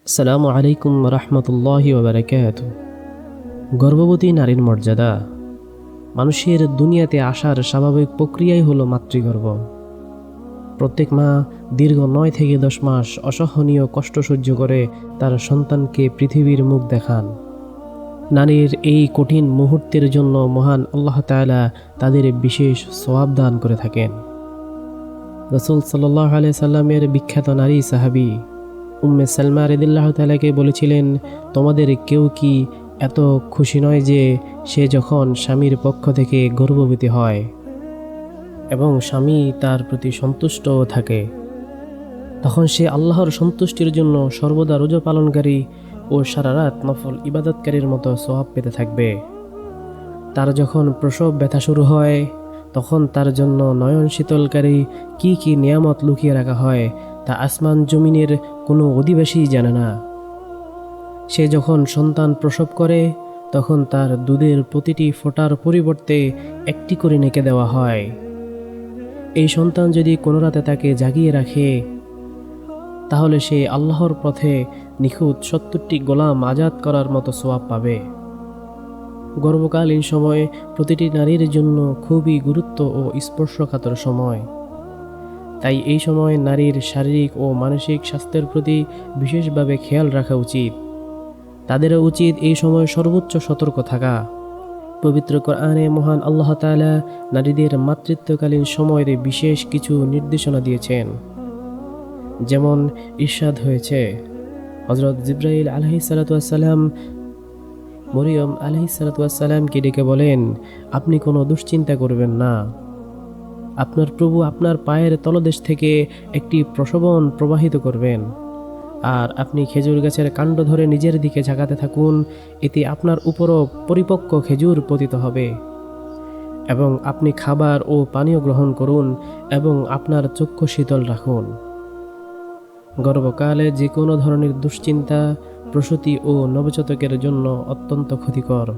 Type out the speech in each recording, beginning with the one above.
আসসালামু আলাইকুম রহমতুল্লাহি ওবারাকাতু। গর্ভবতী নারীর মর্যাদা। মানুষের দুনিয়াতে আসার স্বাভাবিক প্রক্রিয়াই হলো মাতৃগর্ভ। প্রত্যেক মা দীর্ঘ 9 থেকে 10 মাস অসহনীয় কষ্ট সহ্য করে তার সন্তানকে পৃথিবীর মুখ দেখান। নারীর এই কঠিন মুহূর্তের জন্য মহান আল্লাহ তাআলা তাদের বিশেষ সওয়াব দান করে থাকেন। রাসূল সাল্লাল্লাহু আলাইহি সাল্লামের বিখ্যাত নারী সাহাবী উম্মে সালমা রাদিয়াল্লাহু তাআলাকে বলেছিলেন, তোমাদের কেউ কি এত খুশি নয় যে সে যখন স্বামীর পক্ষ থেকে গর্ভবতী হয় এবং স্বামী তার প্রতি সন্তুষ্টও থাকে, তখন সে আল্লাহর সন্তুষ্টির জন্য সর্বদা রোজা পালনকারী ও সারা রাত নফল ইবাদতকারীর মতো সওয়াব পেতে থাকবে। তার যখন প্রসব ব্যথা শুরু হয় তখন তার জন্য নয়ন শীতলকারী কি কি নিয়ামত লুকিয়ে রাখা হয় তা আসমান জমিনের কোনো অধিবাসী জানে না। সে যখন সন্তান প্রসব করে তখন তার দুধের প্রতিটি ফোঁটার পরিবর্তে একটি করে নেকে দেওয়া হয়। এই সন্তান যদি কোনো রাতে তাকে জাগিয়ে রাখে তাহলে সে আল্লাহর পথে নিখুঁত 70টি গোলাম আজাদ করার মতো সওয়াব পাবে। গর্ভকালীন সময় প্রতিটি নারীর জন্য খুবই গুরুত্ব ও স্পর্শকাতর সময়। তাই এই সময় নারীর শারীরিক ও মানসিক স্বাস্থ্যের প্রতি বিশেষভাবে খেয়াল রাখা উচিত। তাদেরও উচিত এই সময় সর্বোচ্চ সতর্ক থাকা। পবিত্র কোরআনে মহান আল্লাহ তাআলা নারীদের মাতৃত্বকালীন সময়ের বিশেষ কিছু নির্দেশনা দিয়েছেন। যেমন ইরশাদ হয়েছে, হযরত জিবরাইল আলাইহিস সালাতু ওয়াস সালাম মরিয়ম আলাইহিস সালাতু ওয়াস সালামকে ডেকে বলেন, আপনি কোনো দুশ্চিন্তা করবেন না। আপনার প্রভু আপনার পায়ের তলদেশ থেকে একটি প্রসবন প্রবাহিত করবেন, আর আপনি খেজুর গাছের কাণ্ড ধরে নিজের দিকে ঝাঁকাতে থাকুন, এতে আপনার উপরও পরিপক্ক খেজুর পতিত হবে। এবং আপনি খাবার ও পানীয় গ্রহণ করুন এবং আপনার চক্ষু শীতল রাখুন। গর্ভকালে যে কোনো ধরনের দুশ্চিন্তা প্রসূতি ও নবজাতকের জন্য অত্যন্ত ক্ষতিকর।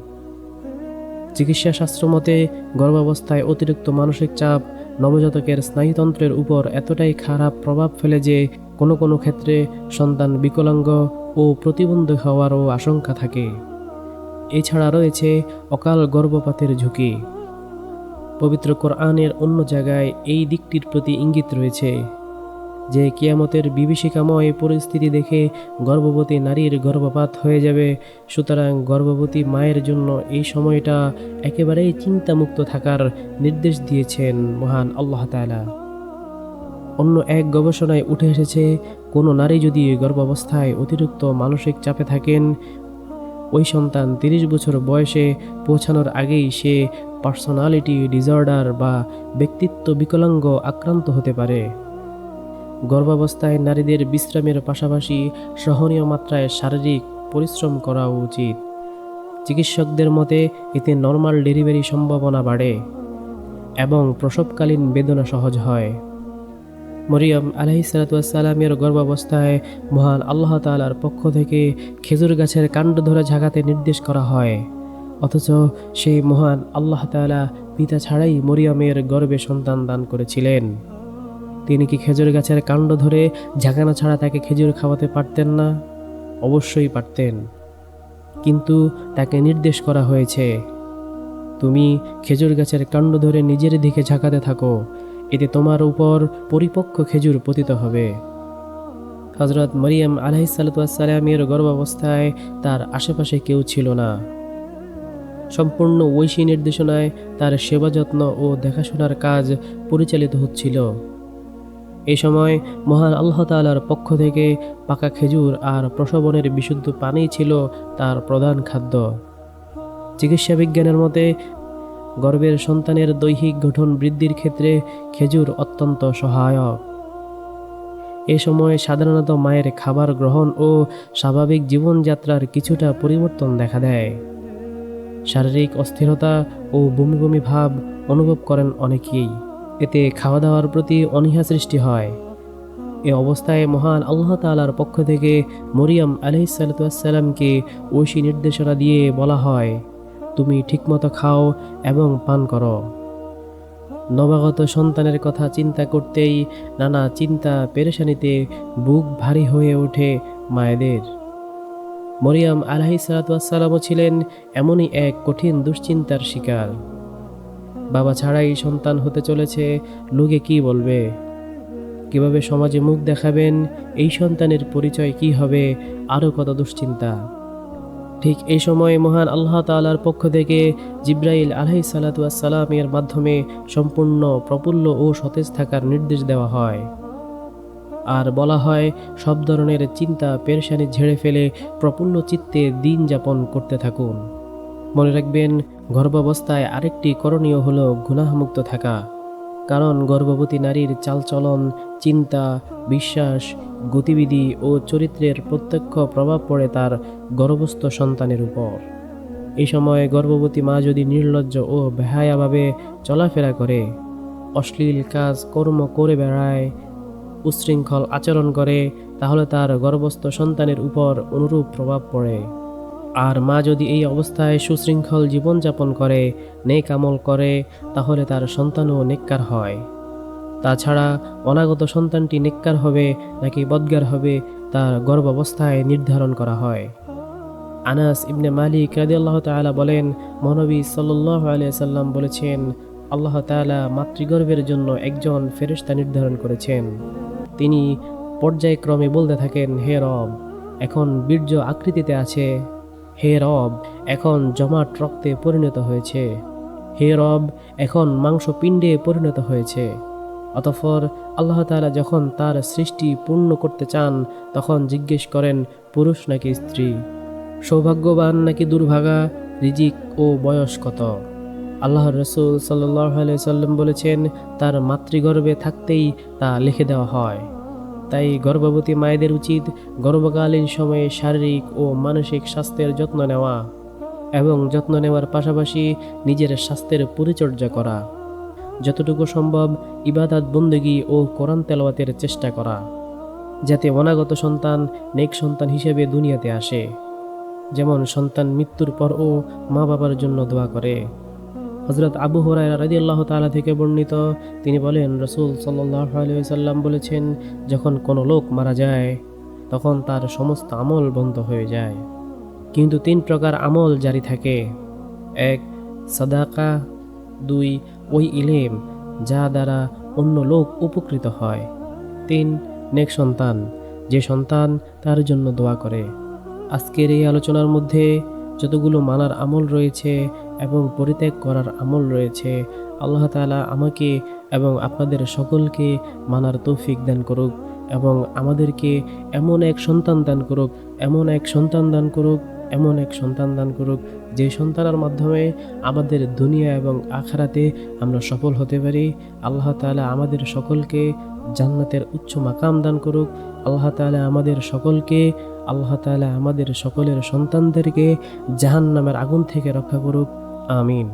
চিকিৎসা শাস্ত্র মতে গর্ভাবস্থায় অতিরিক্ত মানসিক চাপ নবজাতকের স্নায়ুতন্ত্রের উপর এতটাই খারাপ প্রভাব ফেলে যে কোনো কোনো ক্ষেত্রে সন্তান বিকলাঙ্গ ও প্রতিবন্ধী হওয়ারও আশঙ্কা থাকে। এছাড়া রয়েছে অকাল গর্ভপাতের ঝুঁকি। পবিত্র কোরআনের অন্য জায়গায় এই দিকটির প্রতি ইঙ্গিত রয়েছে যে কিয়ামতের বিভীষিকাময় পরিস্থিতি দেখে গর্ভবতী নারীর গর্ভপাত হয়ে যাবে। সুতরাং গর্ভবতী মায়ের জন্য এই সময়টা একেবারেই চিন্তামুক্ত থাকার নির্দেশ দিয়েছেন মহান আল্লাহ তাআলা। অন্য এক গবেষণায় উঠে এসেছে, কোনো নারী যদি গর্ভাবস্থায় অতিরিক্ত মানসিক চাপে থাকেন, ওই সন্তান 30 বছর বয়সে পৌঁছানোর আগেই সে পার্সোনালিটি ডিসঅর্ডার বা ব্যক্তিত্ব বিকলাঙ্গ আক্রান্ত হতে পারে। গর্ভাবস্থায় নারীদের বিশ্রামের পাশাপাশি সহনীয় মাত্রায় শারীরিক পরিশ্রম করা উচিত। চিকিৎসকদের মতে এতে নর্মাল ডেলিভারি সম্ভাবনা বাড়ে এবং প্রসবকালীন বেদনা সহজ হয়। মরিয়ম আলাইহিস সালাতু ওয়াস সালামের গর্ভাবস্থায় মহান আল্লাহ তাআলার পক্ষ থেকে খেজুর গাছের কাণ্ড ধরে ঝাঁকাতে নির্দেশ করা হয়, অথচ সেই মহান আল্লাহ তাআলা পিতা ছাড়াই মরিয়মের গর্ভে সন্তান দান করেছিলেন। তিনি কি খেজুর গাছের কাণ্ড ধরে ঝাঁকানো ছাড়া তাকে খেজুর খাওয়াতে পারতেন না? অবশ্যই পারতেন, কিন্তু তাকে নির্দেশ করা হয়েছে, তুমি খেজুর গাছের কাণ্ড ধরে নিজের দিকে ঝাঁকাতে থাকো, এতে তোমার উপর পরিপক্ক খেজুর পতিত হবে। হযরত মরিয়ম আলাইহিস সালাতু ওয়াস সালামের গর্ভাবস্থায় তার আশেপাশে কেউ ছিল না। সম্পূর্ণ ঐশী নির্দেশনায় তার সেবা যত্ন ও দেখাশোনার কাজ পরিচালিত হচ্ছিল। এই সময় মহান আল্লাহ তাআলার পক্ষ থেকে পাকা খেজুর আর প্রসবনের বিশুদ্ধ পানি ছিল তার প্রধান খাদ্য। চিকিৎসা বিজ্ঞানের মতে গর্ভের সন্তানের দৈহিক গঠন বৃদ্ধির ক্ষেত্রে খেজুর অত্যন্ত সহায়ক। এ সময় সাধারণত মায়ের খাবার গ্রহণ ও স্বাভাবিক জীবনযাত্রার কিছুটা পরিবর্তন দেখা দেয়। শারীরিক অস্থিরতা ও বমি বমি ভাব অনুভব করেন অনেকেই, এতে খাওয়া দাওয়ার প্রতি অনীহা সৃষ্টি হয়। এ অবস্থায় মহান আল্লাহ তাআলার পক্ষ থেকে মরিয়ম আলাইহিস সালাতু ওয়াস সালামকে ঐশী নির্দেশনা দিয়ে বলা হয়, তুমি ঠিকমতো খাও এবং পান করো। নবাগত সন্তানের কথা চিন্তা করতেই নানা চিন্তা পেরেশানিতে বুক ভারী হয়ে ওঠে মায়েদের। মরিয়ম আলাইহিস সালামও ছিলেন এমনই এক কঠিন দুশ্চিন্তার শিকার। বাবা ছাড়াই সন্তান হতে চলেছে, লোকে কি বলবে, কিভাবে সমাজে মুখ দেখাবেন, এই সন্তানের পরিচয় কি হবে, আরও কত দুশ্চিন্তা। ঠিক এই সময় মহান আল্লাহ তাআলার পক্ষ থেকে জিব্রাইল আলাইহিস সালামের মাধ্যমে সম্পূর্ণ প্রফুল্ল ও সতেজ থাকার নির্দেশ দেওয়া হয়। আর বলা হয়, সব ধরনের চিন্তা পেরেশানি ঝেড়ে ফেলে প্রফুল্ল চিত্তে দিন যাপন করতে থাকুন। মনে রাখবেন, গর্ভাবস্থায় আরেকটি করণীয় হলো গুনাহমুক্ত থাকা। কারণ গর্ভবতী নারীর চালচলন, চিন্তা, বিশ্বাস, গতিবিধি ও চরিত্রের প্রত্যক্ষ প্রভাব পড়ে তার গর্ভস্থ সন্তানের উপর। এই সময় গর্ভবতী মা যদি নির্লজ্জ ও বেহায়াভাবে চলাফেরা করে, অশ্লীল কাজ কর্ম করে বেড়ায়, উচ্ছৃঙ্খল আচরণ করে, তাহলে তার গর্ভস্থ সন্তানের উপর অনুরূপ প্রভাব পড়ে। আর মা যদি এই অবস্থায় সুশৃঙ্খল জীবনযাপন করে, নেক আমল করে, তাহলে তার সন্তানও নেককার হয়। তাছাড়া অনাগত সন্তানটি নেককার হবে নাকি বদগার হবে, তার গর্ভাবস্থায় নির্ধারণ করা হয়। আনাস ইবনে মালিক রাদিয়াল্লাহু তাআলা বলেন, মহানবী সাল্লাল্লাহু আলাইহি সাল্লাম বলেছেন, আল্লাহ তাআলা মাতৃগর্ভের জন্য একজন ফেরেশতা নির্ধারণ করেছেন। তিনি পর্যায়ক্রমে বলতে থাকেন, হে রব, এখন বীর্য আকৃতিতে আছে, হে রব, এখন জমাট রক্তে পরিণত হয়েছে, হে রব, এখন মাংসপিণ্ডে পরিণত হয়েছে। অতঃপর আল্লাহ তাআলা যখন তার সৃষ্টি পূর্ণ করতে চান, তখন জিজ্ঞেস করেন, পুরুষ নাকি স্ত্রী, সৌভাগ্যবান নাকি দুর্ভাগা, রিজিক ও বয়স কত। আল্লাহর রাসূল সাল্লাল্লাহু আলাইহি সাল্লাম বলেছেন, তার মাতৃগর্ভে থাকতেই তা লিখে দেওয়া হয়। তাই গর্ভবতী মায়েদের উচিত গর্ভকালীন সময়ে শারীরিক ও মানসিক স্বাস্থ্যের যত্ন নেওয়া এবং যত্ন নেওয়ার পাশাপাশি নিজের স্বাস্থ্যের পরিচর্যা করা। যতটুকু সম্ভব ইবাদত বন্দেগী ও কোরআন তেলাওয়াতের চেষ্টা করা, যাতে অনাগত সন্তান নেক সন্তান হিসেবে দুনিয়াতে আসে। যেমন সন্তান মৃত্যুর পরও মা বাবার জন্য দোয়া করে। হযরত আবু হুরায়রা রাদিয়াল্লাহু তাআলা থেকে বর্ণিত, তিনি বলেন, রাসূল সাল্লাল্লাহু আলাইহি সাল্লাম বলেছেন, যখন কোনো লোক মারা যায়, তখন তার সমস্ত আমল বন্ধ হয়ে যায়, কিন্তু 3 প্রকার আমল জারি থাকে। 1. সাদাকা। 2. ওই ইলম যা দ্বারা অন্য লোক উপকৃত হয়। 3. নেক সন্তান, যে সন্তান তার জন্য দোয়া করে। আজকের এই আলোচনার মধ্যে যতগুলো মানার আমল রয়েছে এবং পরিত্যাগ করার আমল রয়েছে, আল্লাহ তাআলা আমাকে এবং আপনাদের সকলকে মানার তৌফিক দান করুক এবং আমাদেরকে এমন এক সন্তান দান করুক, এমন এক সন্তান দান করুক, এমন এক সন্তান দান করুক, যে সন্তানের মাধ্যমে আমাদের দুনিয়া এবং আখিরাতে আমরা সফল হতে পারি। আল্লাহ তাআলা আমাদের সকলকে জান্নাতের উচ্চ মাকাম দান করুক। আল্লাহ তাআলা আমাদের সকলের সন্তানদেরকে জাহান্নামের আগুন থেকে রক্ষা করুক। আমিন।